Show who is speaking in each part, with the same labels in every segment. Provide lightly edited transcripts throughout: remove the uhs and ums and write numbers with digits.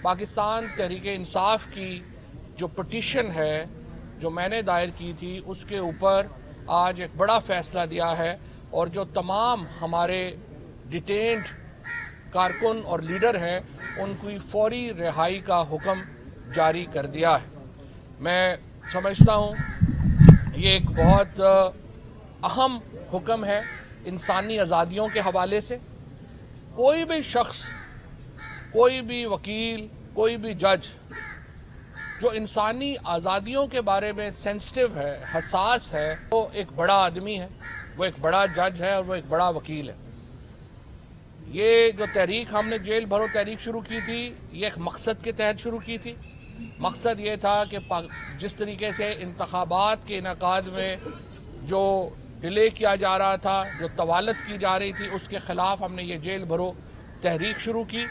Speaker 1: پاکستان تحریک انصاف کی جو پٹیشن ہے جو میں نے دائر کی تھی اس کے اوپر آج ایک بڑا فیصلہ دیا ہے اور جو تمام ہمارے ڈیٹینڈ کارکن اور لیڈر ہیں ان کی فوری رہائی کا حکم جاری کر دیا ہے۔ میں سمجھتا ہوں یہ ایک بہت اہم حکم ہے انسانی آزادیوں کے حوالے سے۔ کوئی بھی شخص، کوئی بھی وکیل، کوئی بھی جج جو انسانی آزادیوں کے بارے میں سینسٹیو ہے، حساس ہے، وہ ایک بڑا آدمی ہے، وہ ایک بڑا جج ہے اور وہ ایک بڑا وکیل ہے۔ یہ جو تحریک ہم نے جیل بھرو تحریک شروع کی تھی، یہ ایک مقصد کے تحت شروع کی تھی۔ مقصد یہ تھا کہ جس طریقے سے انتخابات کے انعقاد میں جو ڈیلے کیا جا رہا تھا، جو طوالت کی جا رہی تھی، اس کے خلاف ہم نے یہ جیل بھرو تحریک شروع کی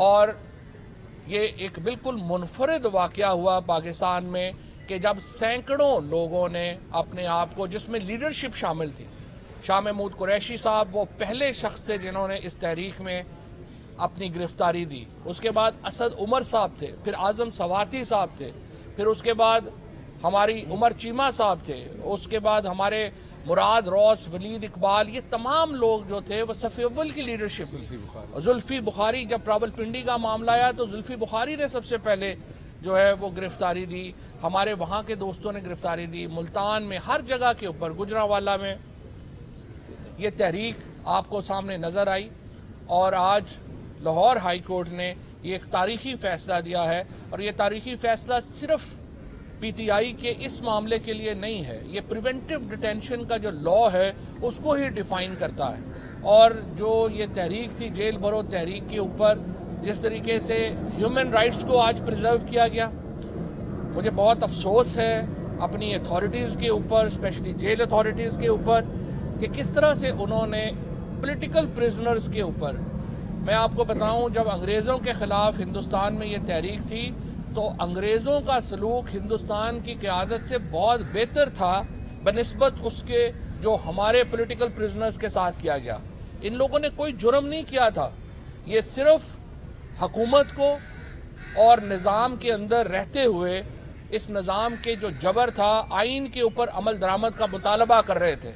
Speaker 1: اور یہ ایک بالکل منفرد واقعہ ہوا پاکستان میں کہ جب سینکڑوں لوگوں نے اپنے آپ کو، جس میں لیڈرشپ شامل تھی، شاہ محمود قریشی صاحب وہ پہلے شخص تھے جنہوں نے اس تحریک میں اپنی گرفتاری دی، اس کے بعد اسد عمر صاحب تھے، پھر اعظم سواتی صاحب تھے، پھر اس کے بعد ہماری عمر چیمہ صاحب تھے، اس کے بعد ہمارے مراد روس، ولید اقبال، یہ تمام لوگ جو تھے وہ صف اول کی لیڈرشپ تھی۔ زلفی بخاری، جب راول پنڈی کا معاملہ آیا تو زلفی بخاری نے سب سے پہلے جو ہے وہ گرفتاری دی، ہمارے وہاں کے دوستوں نے گرفتاری دی، ملتان میں ہر جگہ کے اوپر، گجرانوالہ میں یہ تحریک آپ کو سامنے نظر آئی اور آج لاہور ہائی کورٹ نے یہ ایک تاریخی فیصلہ دیا ہے اور یہ تاریخی فیصلہ صرف پی ٹی آئی کے اس معاملے کے لیے نہیں ہے، یہ پریونٹیو ڈیٹینشن کا جو لا ہے اس کو ہی ڈیفائن کرتا ہے۔ اور جو یہ تحریک تھی جیل بھرو تحریک کے اوپر جس طریقے سے ہیومن رائٹس کو آج پریزرو کیا گیا، مجھے بہت افسوس ہے اپنی اتھارٹیز کے اوپر، اسپیشلی جیل اتھارٹیز کے اوپر، کہ کس طرح سے انہوں نے پولیٹیکل پریزنرز کے اوپر، میں آپ کو بتاؤں جب انگریزوں کے خلاف ہندوستان میں یہ تحریک تھی تو انگریزوں کا سلوک ہندوستان کی قیادت سے بہت بہتر تھا بنسبت اس کے جو ہمارے پولیٹیکل پریزنرز کے ساتھ کیا گیا۔ ان لوگوں نے کوئی جرم نہیں کیا تھا، یہ صرف حکومت کو اور نظام کے اندر رہتے ہوئے اس نظام کے جو جبر تھا، آئین کے اوپر عمل درآمد کا مطالبہ کر رہے تھے۔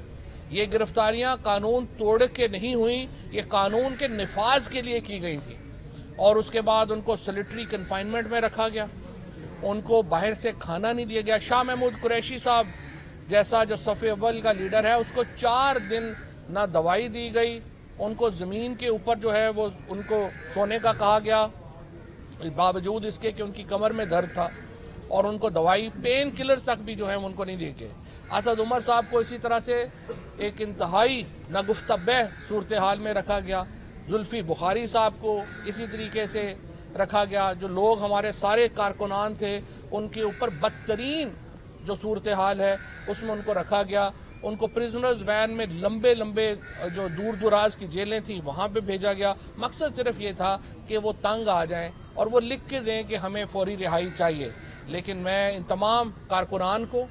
Speaker 1: یہ گرفتاریاں قانون توڑ کے نہیں ہوئیں، یہ قانون کے نفاذ کے لیے کی گئی تھیں اور اس کے بعد ان کو سلیٹری کنفائنمنٹ میں رکھا گیا، ان کو باہر سے کھانا نہیں دیا گیا۔ شاہ محمود قریشی صاحب جیسا جو صف اول کا لیڈر ہے، اس کو 4 دن نہ دوائی دی گئی، ان کو زمین کے اوپر جو ہے وہ ان کو سونے کا کہا گیا، باوجود اس کے کہ ان کی کمر میں درد تھا، اور ان کو دوائی پین کلر تک بھی جو ہے ان کو نہیں دی گئے۔ اسد عمر صاحب کو اسی طرح سے ایک انتہائی ناگفتبہ صورتحال میں رکھا گیا۔ زلفی بخاری صاحب کو اسی طریقے سے رکھا گیا۔ جو لوگ ہمارے سارے کارکنان تھے ان کے اوپر بدترین جو صورتحال ہے اس میں ان کو رکھا گیا۔ ان کو پریزنرز وین میں لمبے جو دور دراز کی جیلیں تھیں وہاں پہ بھیجا گیا۔ مقصد صرف یہ تھا کہ وہ تنگ آ جائیں اور وہ لکھ کے دیں کہ ہمیں فوری رہائی چاہیے۔ لیکن میں ان تمام کارکنان کو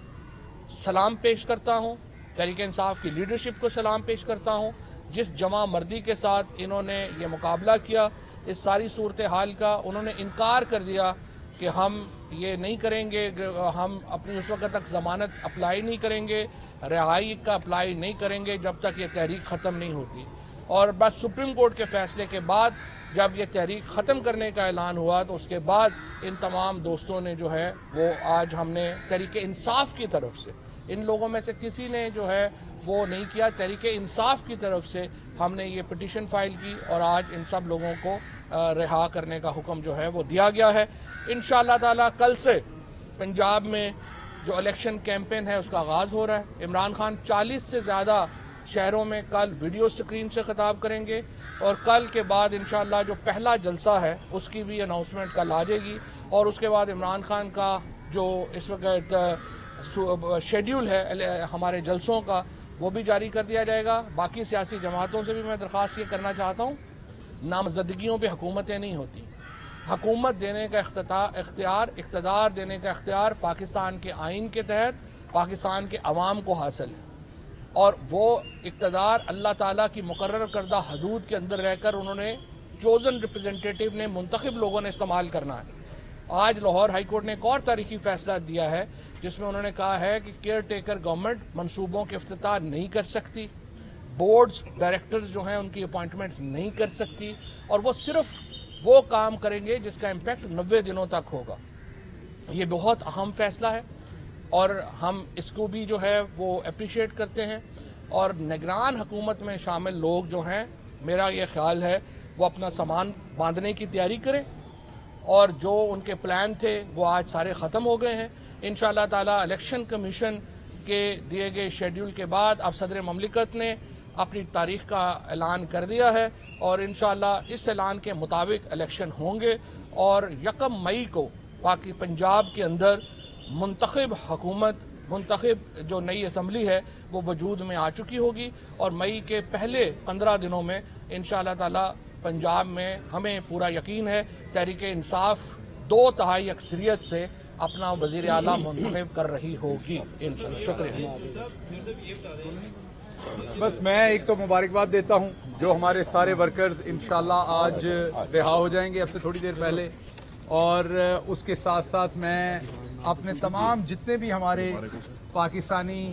Speaker 1: سلام پیش کرتا ہوں، تحریک انصاف کی لیڈرشپ کو سلام پیش کرتا ہوں، جس جمع مردی کے ساتھ انہوں نے یہ مقابلہ کیا اس ساری صورتحال کا۔ انہوں نے انکار کر دیا کہ ہم یہ نہیں کریں گے، ہم اپنی اس وقت تک ضمانت اپلائی نہیں کریں گے، رہائی کا اپلائی نہیں کریں گے جب تک یہ تحریک ختم نہیں ہوتی۔ اور بس سپریم کورٹ کے فیصلے کے بعد جب یہ تحریک ختم کرنے کا اعلان ہوا تو اس کے بعد ان تمام دوستوں نے جو ہے وہ آج ہم نے تحریک انصاف کی طرف سے، ان لوگوں میں سے کسی نے جو ہے وہ نہیں کیا، تحریک انصاف کی طرف سے ہم نے یہ پٹیشن فائل کی اور آج ان سب لوگوں کو رہا کرنے کا حکم جو ہے وہ دیا گیا ہے۔ انشاءاللہ تعالی کل سے پنجاب میں جو الیکشن کیمپین ہے اس کا آغاز ہو رہا ہے۔ عمران خان 40 سے زیادہ شہروں میں کل ویڈیو سکرین سے خطاب کریں گے اور کل کے بعد انشاءاللہ جو پہلا جلسہ ہے اس کی بھی اناؤنسمنٹ کل آ جائے گی، اور اس کے بعد عمران خان کا جو اس وقت شیڈیول ہے ہمارے جلسوں کا وہ بھی جاری کر دیا جائے گا۔ باقی سیاسی جماعتوں سے بھی میں درخواست یہ کرنا چاہتا ہوں، نامزدگیوں پہ حکومتیں نہیں ہوتی، حکومت دینے کا اختیار، اقتدار دینے کا اختیار پاکستان کے آئین کے تحت پاکستان کے عوام کو حاصل ہے، اور وہ اقتدار اللہ تعالیٰ کی مقرر کردہ حدود کے اندر رہ کر انہوں نے چوزن ریپرزنٹیٹیو نے، منتخب لوگوں نے استعمال کرنا ہے۔ آج لاہور ہائی کورٹ نے ایک اور تاریخی فیصلہ دیا ہے جس میں انہوں نے کہا ہے کہ کیئر ٹیکر گورنمنٹ منصوبوں کے افتتاح نہیں کر سکتی، بورڈز ڈائریکٹرز جو ہیں ان کی اپوائنٹمنٹس نہیں کر سکتی، اور وہ صرف وہ کام کریں گے جس کا امپیکٹ 90 دنوں تک ہوگا۔ یہ بہت اہم فیصلہ ہے اور ہم اس کو بھی جو ہے وہ اپریشیٹ کرتے ہیں، اور نگران حکومت میں شامل لوگ جو ہیں، میرا یہ خیال ہے وہ اپنا سامان باندھنے کی تیاری کریں، اور جو ان کے پلان تھے وہ آج سارے ختم ہو گئے ہیں۔ انشاءاللہ تعالی الیکشن کمیشن کے دیے گئے شیڈیول کے بعد اب صدر مملکت نے اپنی تاریخ کا اعلان کر دیا ہے، اور انشاءاللہ اس اعلان کے مطابق الیکشن ہوں گے، اور 1 مئی کو پنجاب کے اندر منتخب حکومت، منتخب جو نئی اسمبلی ہے وہ وجود میں آ چکی ہوگی، اور مئی کے پہلے 15 دنوں میں انشاءاللہ تعالی پنجاب میں ہمیں پورا یقین ہے تحریک انصاف 2/3 اکثریت سے اپنا وزیر اعلیٰ منتخب کر رہی ہوگی انشاءاللہ۔ شکریہ۔
Speaker 2: بس میں ایک تو مبارکباد دیتا ہوں جو ہمارے سارے ورکرز انشاءاللہ آج رہا ہو جائیں گے اب سے تھوڑی دیر پہلے، اور اس کے ساتھ ساتھ میں اپنے تمام جتنے بھی ہمارے پاکستانی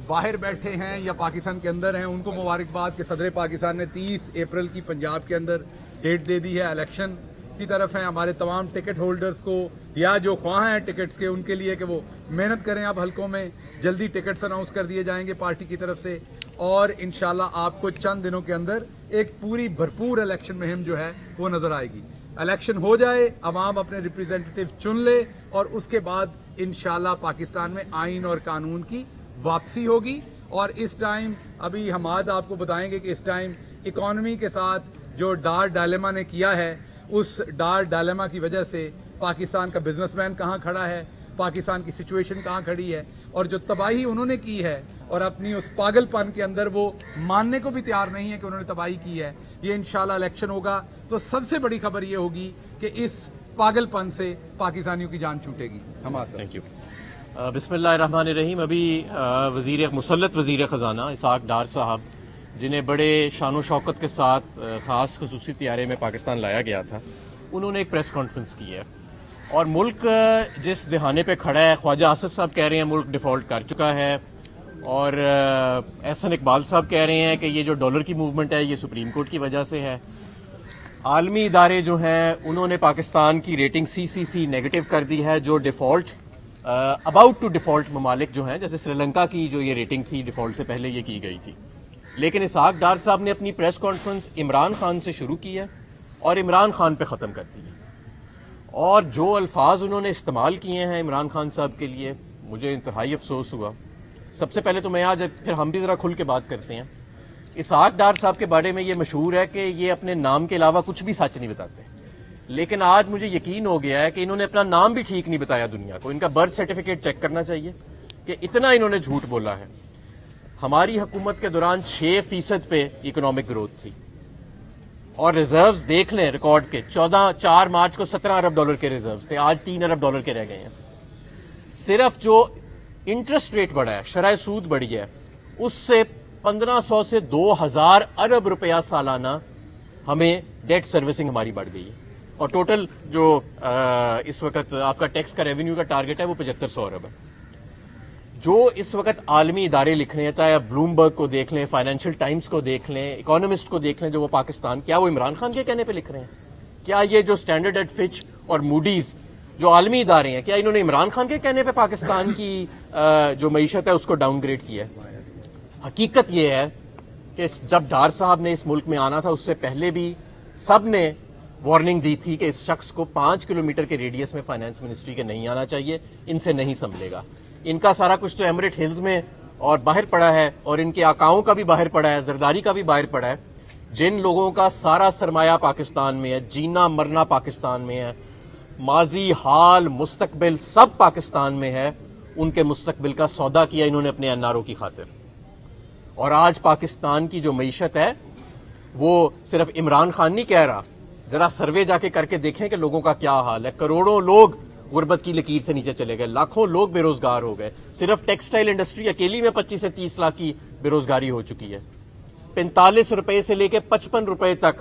Speaker 2: باہر بیٹھے ہیں یا پاکستان کے اندر ہیں ان کو مبارکباد کہ صدر پاکستان نے 30 اپریل کی پنجاب کے اندر ڈیٹ دے دی ہے، الیکشن کی طرف ہیں۔ ہمارے تمام ٹکٹ ہولڈرز کو یا جو خواہاں ہیں ٹکٹس کے ان کے لیے کہ وہ محنت کریں، اب حلقوں میں جلدی ٹکٹس اناؤنس کر دیے جائیں گے پارٹی کی طرف سے، اور انشاءاللہ آپ کو چند دنوں کے اندر ایک پوری بھرپور الیکشن مہم جو ہے وہ نظر آئے گی۔ الیکشن ہو جائے، عوام اپنے ریپرزینٹیٹیو چن لے، اور اس کے بعد انشاءاللہ پاکستان میں آئین اور قانون کی واپسی ہوگی۔ اور اس ٹائم ابھی حماد آپ کو بتائیں گے کہ اس ٹائم اکانومی کے ساتھ جو ڈار ڈائلیما نے کیا ہے، اس ڈار ڈائلیما کی وجہ سے پاکستان کا بزنس مین کہاں کھڑا ہے، پاکستان کی سچویشن کہاں کھڑی ہے، اور جو تباہی انہوں نے کی ہے اور اپنی اس پاگل پن کے اندر وہ ماننے کو بھی تیار نہیں ہے کہ انہوں نے تباہی کی ہے، یہ انشاءاللہ الیکشن ہوگا تو سب سے بڑی خبر یہ ہوگی کہ اس پاگل پن سے پاکستانیوں کی جان چھوٹے گی۔
Speaker 3: Thank you. بسم اللہ الرحمن الرحیم۔ ابھی مسلط وزیر خزانہ اسحاق ڈار صاحب، جنہیں بڑے شان و شوکت کے ساتھ خاص خصوصی طیارے میں پاکستان لایا گیا تھا، انہوں نے ایک پریس کانفرنس کی ہے، اور ملک جس دہانے پہ کھڑا ہے، خواجہ آصف صاحب کہہ رہے ہیں ملک ڈیفالٹ کر چکا ہے، اور احسن اقبال صاحب کہہ رہے ہیں کہ یہ جو ڈالر کی موومنٹ ہے یہ سپریم کورٹ کی وجہ سے ہے۔ عالمی ادارے جو ہیں انہوں نے پاکستان کی ریٹنگ CCC نیگیٹو کر دی ہے، جو ڈیفالٹ اباؤٹ ٹو ڈیفالٹ ممالک جو ہیں، جیسے سری لنکا کی جو یہ ریٹنگ تھی ڈیفالٹ سے پہلے یہ کی گئی تھی۔ لیکن اسحاق ڈار صاحب نے اپنی پریس کانفرنس عمران خان سے شروع کی ہے اور عمران خان پہ ختم کر دی ہے، اور جو الفاظ انہوں نے استعمال کیے ہیں عمران خان صاحب کے لیے مجھے انتہائی افسوس ہوا۔ سب سے پہلے تو میں آج پھر ہم بھی ذرا کھل کے بات کرتے ہیں۔ اسحاق ڈار صاحب کے بارے میں یہ مشہور ہے کہ یہ اپنے نام کے علاوہ کچھ بھی سچ نہیں بتاتے، لیکن آج مجھے یقین ہو گیا ہے کہ انہوں نے اپنا نام بھی ٹھیک نہیں بتایا دنیا کو۔ ان کا برتھ سرٹیفکیٹ چیک کرنا چاہیے کہ اتنا انہوں نے جھوٹ بولا ہے۔ ہماری حکومت کے دوران 6% پہ اکنامک گروتھ تھی، اور ریزروز دیکھ لیں ریکارڈ کے، 4 مارچ کو 17 ارب ڈالر کے ریزروز تھے، آج 3 ارب ڈالر کے رہ گئے ہیں۔ صرف جو انٹرسٹ ریٹ بڑھا ہے، شرح سود بڑھی ہے، اس سے 1500 سے 2000 ارب روپیہ سالانہ ہمیں ڈیٹ سروسنگ ہماری بڑھ گئی ہے، اور ٹوٹل جو اس وقت آپ کا ٹیکس کا ریونیو کا ٹارگٹ ہے وہ 7500 ارب ہے۔ جو اس وقت عالمی ادارے لکھ رہے ہیں، چاہے آپ بلومبرگ کو دیکھ لیں، فائنینشیل ٹائمز کو دیکھ لیں، اکانومسٹ کو دیکھ لیں، جو وہ پاکستان، کیا وہ عمران خان کے کہنے پہ لکھ رہے ہیں؟ کیا یہ جو اسٹینڈرڈ اینڈ فچ اور موڈیز جو عالمی ادارے ہیں، کیا انہوں نے عمران خان کے کہنے پہ پاکستان کی جو معیشت ہے اس کو ڈاؤن گریڈ کیا ہے؟ حقیقت یہ ہے کہ جب ڈار صاحب نے اس ملک میں آنا تھا اس سے پہلے بھی سب نے وارننگ دی تھی کہ اس شخص کو 5 کلومیٹر کے ریڈیس میں فائنانس منسٹری کے نہیں آنا چاہیے، ان سے نہیں سنبھلے گا۔ ان کا سارا کچھ تو ایمریٹ ہلز میں اور باہر پڑا ہے، اور ان کے آقاؤں کا بھی باہر پڑا ہے، زرداری کا بھی باہر پڑا ہے۔ جن لوگوں کا سارا سرمایہ پاکستان میں ہے، جینا مرنا پاکستان میں ہے، ماضی حال مستقبل سب پاکستان میں ہے، ان کے مستقبل کا سودا کیا انہوں نے اپنے NRO کی خاطر۔ اور آج پاکستان کی جو معیشت ہے وہ صرف عمران خان نہیں کہہ رہا، ذرا سروے جا کے کر کے دیکھیں کہ لوگوں کا کیا حال ہے۔ کروڑوں لوگ غربت کی لکیر سے نیچے چلے گئے، لاکھوں لوگ بے روزگار ہو گئے، صرف ٹیکسٹائل انڈسٹری اکیلی میں 25 سے 30 لاکھ کی بے روزگاری ہو چکی ہے۔ 45 روپے سے لے کے 55 روپے تک